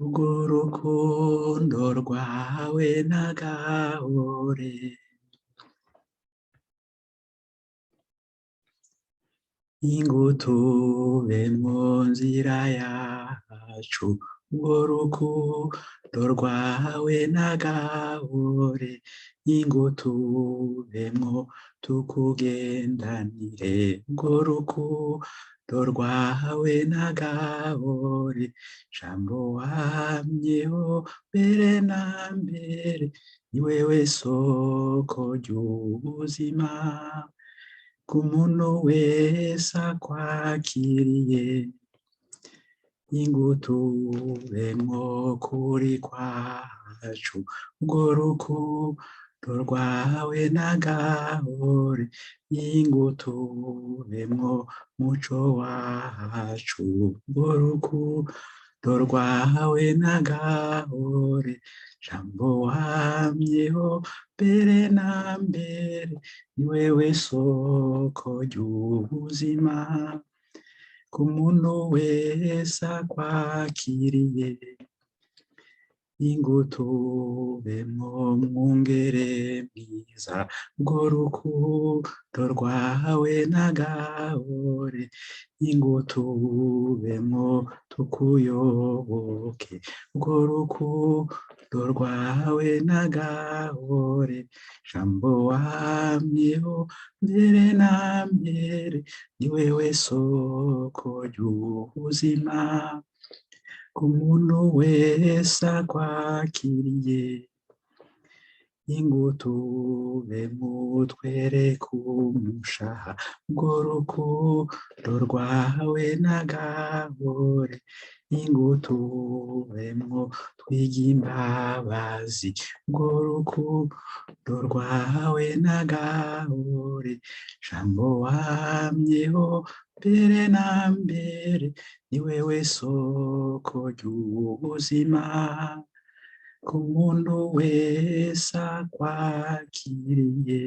urwo rukundo rwawe nagahore ingutube mu nzira yacu urwo rukundo rwawe nagahore ingutubemwo tukugendanire urwo rukundo rwawe nagahore jambo wamyeho mbere na mbere ni wewe soko ry'ubuzima k'umuntu wese akwakiriye ingutubemwo kuri kwacu urwo rukundo rwawe nagahore ingutubemwo muco wacu urwo rukundo rwawe nagahore jambo wamyeho mbere na mbere ni wewe soko ry'ubuzima k'umuntu wese akwakiriye ingutubemwo mwungere mwiza urwo rukundo rwawe nagahore ingutubemwo tukuyoboke urwo rukundo rwawe nagahore jambo wamyeho mbere na mbere ni wewe soko ry'ubuzima k'umuntu wese akwakiriye ingutubemwo twereke umushaha urwo rukundo rwawe nagahore ingutubemwo twige imbabazi urwo rukundo rwawe nagahore jambo wamyeho mbere na mbere ni wewe soko ry'ubuzima k'umuntu wese akwakiriye